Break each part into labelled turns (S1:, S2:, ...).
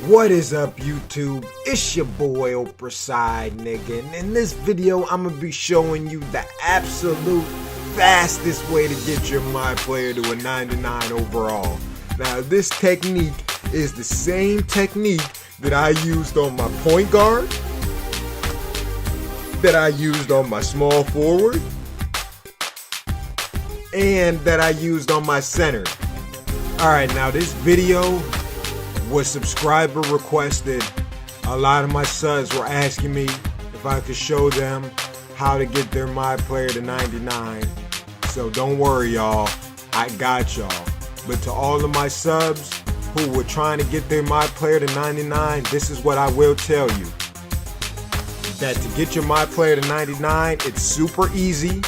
S1: What is up, YouTube? It's your boy Oprah Side, nigga, and in this video I'm gonna be showing you the absolute fastest way to get your My Player to a 99 overall. Now this technique is the same technique that I used on my point guard, that I used on my small forward, and that I used on my center. Alright, now this video was subscriber requested. A lot of my subs were asking me if I could show them how to get their My Player to 99. So don't worry, y'all, I got y'all. But to all of my subs who were trying to get their My Player to 99, this is what I will tell you. That to get your My Player to 99, it's super easy.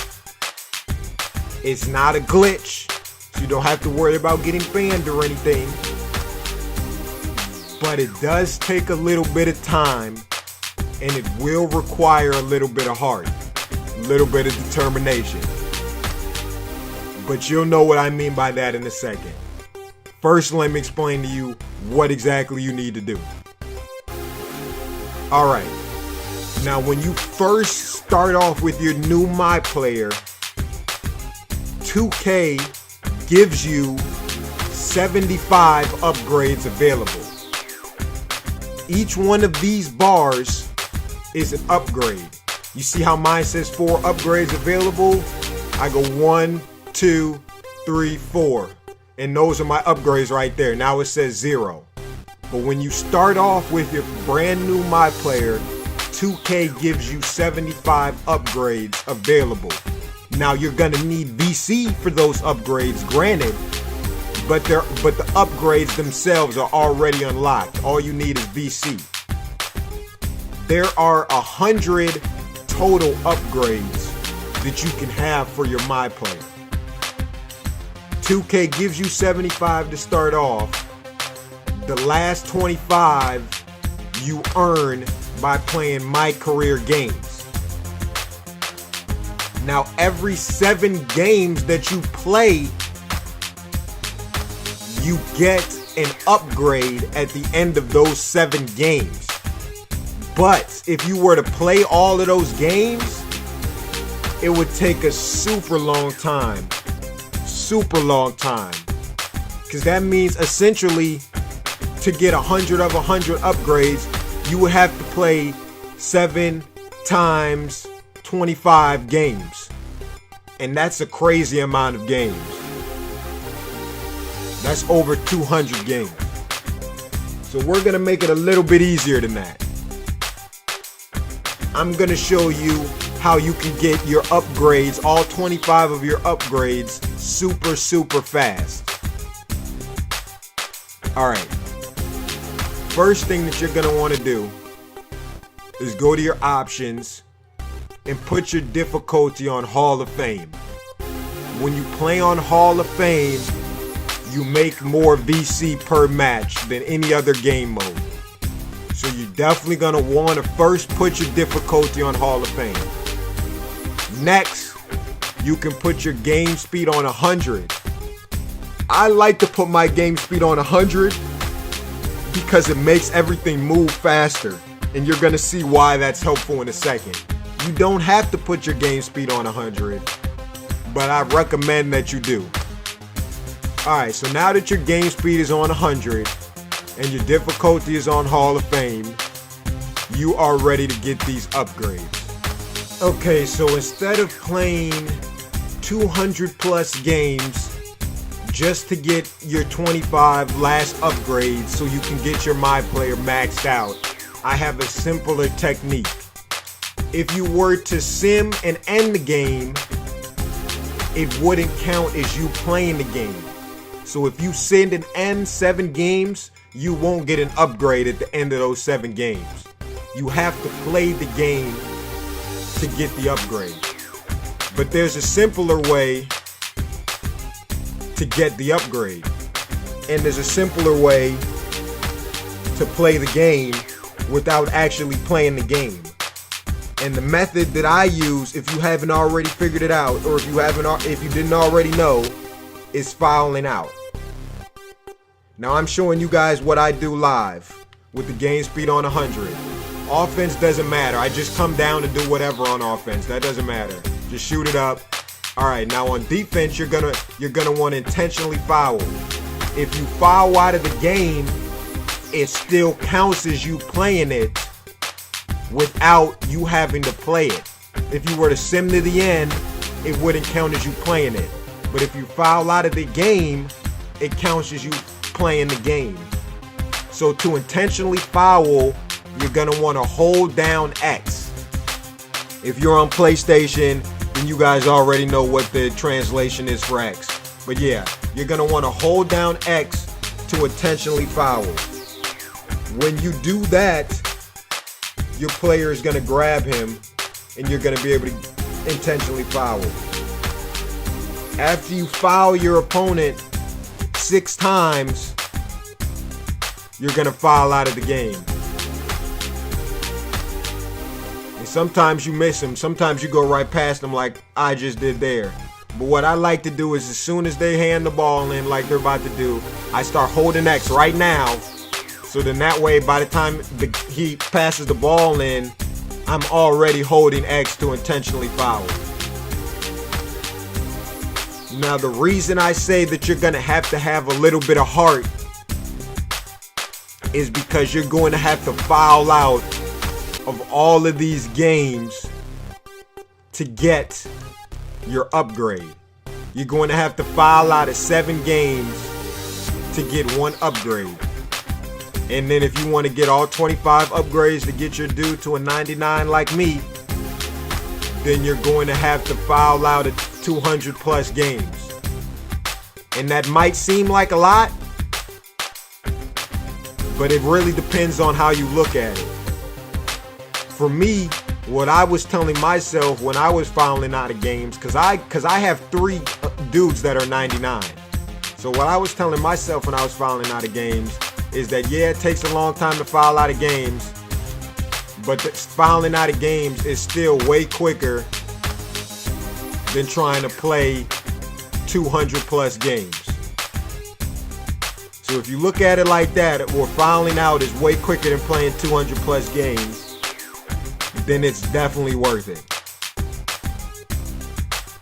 S1: It's not a glitch, so you don't have to worry about getting banned or anything. But it does take a little bit of time, and it will require a little bit of heart, a little bit of determination. But you'll know what I mean by that in a second. First, let me explain to you what exactly you need to do. Alright, now when you first start off with your new My Player, 2K gives you 75 upgrades available. Each one of these bars is an upgrade. You see how mine says 4 upgrades available? I go 1, 2, 3, 4. And those are my upgrades right there. Now it says 0. But when you start off with your brand new My Player, 2K gives you 75 upgrades available. Now you're gonna need VC for those upgrades, granted. But the upgrades themselves are already unlocked. All you need is VC. There are 100 total upgrades that you can have for your My Player. 2K gives you 75 to start off. The last 25 you earn by playing My Career games. Now every 7 games that you play, you get an upgrade at the end of those 7 games. But if you were to play all of those games, it would take a super long time. Super long time. Because that means essentially to get 100 of 100 upgrades, you would have to play 7 times 25 games. And that's a crazy amount of games. That's over 200 games. So we're gonna make it a little bit easier than that. I'm gonna show you how you can get your upgrades, all 25 of your upgrades, super fast. Alright. First thing that you're gonna wanna do is go to your options and put your difficulty on Hall of Fame. When you play on Hall of Fame, you make more VC per match than any other game mode. So you're definitely gonna want to first put your difficulty on Hall of Fame. Next, you can put your game speed on 100. I like to put my game speed on 100 because it makes everything move faster. And you're gonna see why that's helpful in a second. You don't have to put your game speed on 100, but I recommend that you do. Alright, so now that your game speed is on 100 and your difficulty is on Hall of Fame, you are ready to get these upgrades. Okay, so instead of playing 200 plus games just to get your 25 last upgrades so you can get your My Player maxed out, I have a simpler technique. If you were to sim and end the game, it wouldn't count as you playing the game. So if you send and end 7 games, you won't get an upgrade at the end of those 7 games. You have to play the game to get the upgrade. But there's a simpler way to get the upgrade. And there's a simpler way to play the game without actually playing the game. And the method that I use, if you haven't already figured it out, or if you didn't already know, is fouling out. Now I'm showing you guys what I do live. with the game speed on 100. Offense doesn't matter. I just come down and do whatever on offense. That doesn't matter. Just shoot it up. All right, now on defense, you're gonna want to intentionally foul. If you foul out of the game, it still counts as you playing it without you having to play it. If you were to sim to the end, it wouldn't count as you playing it. But if you foul out of the game, it counts as you playing the game. So to intentionally foul, you're gonna want to hold down X. If you're on PlayStation, then you guys already know what the translation is for X. But yeah, you're gonna want to hold down X to intentionally foul. When you do that, your player is gonna grab him and you're gonna be able to intentionally foul. After you foul your opponent 6 times, you're gonna foul out of the game. And sometimes you miss them. Sometimes you go right past them like I just did there. But what I like to do is as soon as they hand the ball in like they're about to do, I start holding X right now. So then that way, by the time he passes the ball in, I'm already holding X to intentionally foul. Now, the reason I say that you're going to have a little bit of heart is because you're going to have to foul out of all of these games to get your upgrade. You're going to have to foul out of 7 games to get 1 upgrade. And then if you want to get all 25 upgrades to get your dude to a 99 like me, then you're going to have to foul out of 200 plus games. And that might seem like a lot, but it really depends on how you look at it. For me, what I was telling myself when I was fouling out of games, because I have 3 dudes that are 99. So what I was telling myself when I was fouling out of games is that, yeah, it takes a long time to foul out of games, but fouling out of games is still way quicker than trying to play 200 plus games. So if you look at it like that, where fouling out is way quicker than playing 200 plus games, then it's definitely worth it.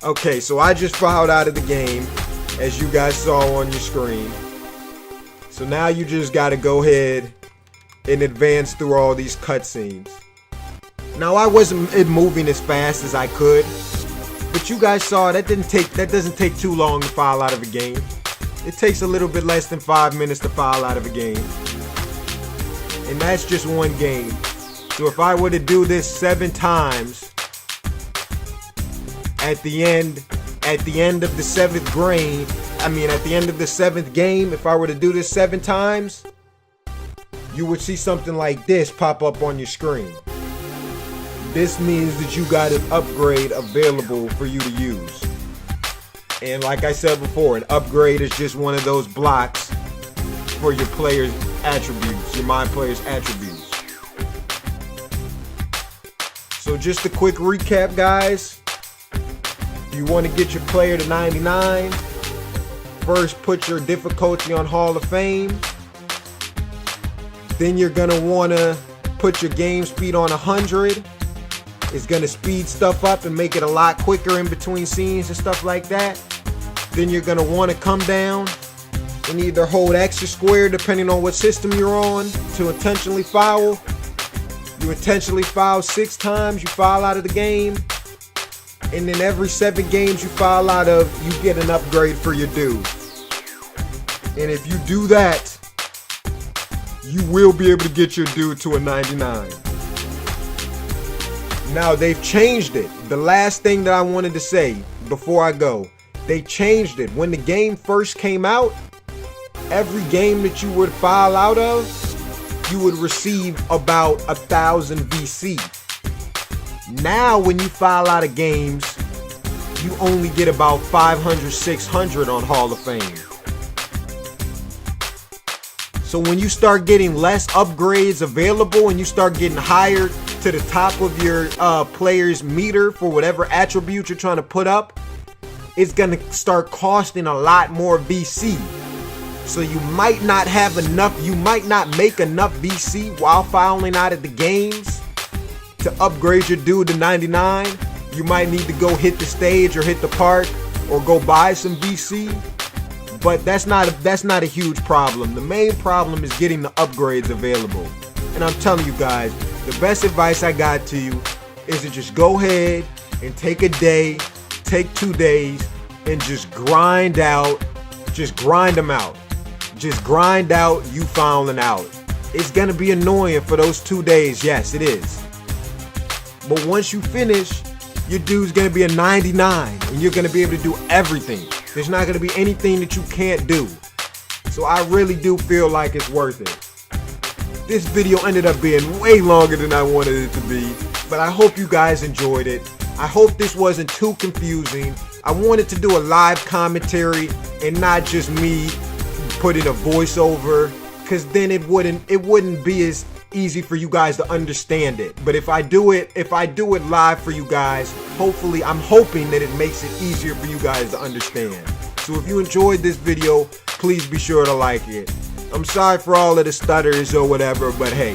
S1: Okay, so I just fouled out of the game, as you guys saw on your screen. So now you just got to go ahead and advance through all these cutscenes. Now I wasn't moving as fast as I could, but you guys saw that doesn't take too long to foul out of a game. It takes a little bit less than 5 minutes to foul out of a game. And that's just one game. So if I were to do this 7 times, at the end of the 7th grade, at the end of the 7th game, if I were to do this 7 times, you would see something like this pop up on your screen. This means that you got an upgrade available for you to use. And like I said before, an upgrade is just one of those blocks for your player's attributes, your My Player's attributes. So just a quick recap, guys. If you want to get your player to 99, first put your difficulty on Hall of Fame. Then you're going to want to put your game speed on 100. It's going to speed stuff up and make it a lot quicker in between scenes and stuff like that. Then you're going to want to come down and either hold X or square, depending on what system you're on, to intentionally foul. You intentionally foul 6 times, you foul out of the game. And then every 7 games you foul out of, you get an upgrade for your dude. And if you do that, you will be able to get your dude to a 99. Now they've changed it. The last thing that I wanted to say before I go, they changed it. When the game first came out, every game that you would foul out of, you would receive about 1,000 VC. Now when you foul out of games, you only get about 500, 600 on Hall of Fame. So when you start getting less upgrades available and you start getting higher to the top of your player's meter for whatever attribute you're trying to put up, it's going to start costing a lot more VC. So you might not have enough, you might not make enough VC while fouling out at the games to upgrade your dude to 99. You might need to go hit the stage or hit the park or go buy some VC. But that's not a huge problem. The main problem is getting the upgrades available. And I'm telling you guys, the best advice I got to you is to just go ahead and take a day, take 2 days, and just grind out, just grind them out. Just grind out you fouling out. It's gonna be annoying for those 2 days, yes it is. But once you finish, your dude's gonna be a 99 and you're gonna be able to do everything. There's not gonna be anything that you can't do. So I really do feel like it's worth it. This video ended up being way longer than I wanted it to be, but I hope you guys enjoyed it. I hope this wasn't too confusing. I wanted to do a live commentary and not just me putting a voiceover, because then it wouldn't be as easy for you guys to understand it. But if I do it live for you guys, hopefully I'm hoping that it makes it easier for you guys to understand. So if you enjoyed this video, please be sure to like it. I'm sorry for all of the stutters or whatever, but hey,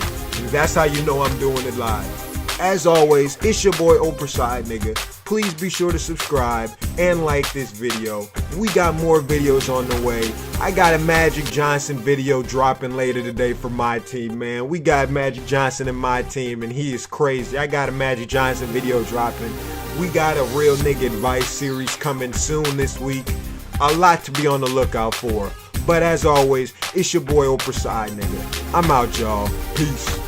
S1: that's how you know I'm doing it live. As always, it's your boy Oprah Side Nigga. Please be sure to subscribe and like this video. We got more videos on the way. I got a Magic Johnson video dropping later today for my team, man. We got Magic Johnson in my team and he is crazy. I got a Magic Johnson video dropping. We got a Real Nigga Advice series coming soon this week. A lot to be on the lookout for. But as always, it's your boy Oprah Side Nigga. I'm out, y'all. Peace.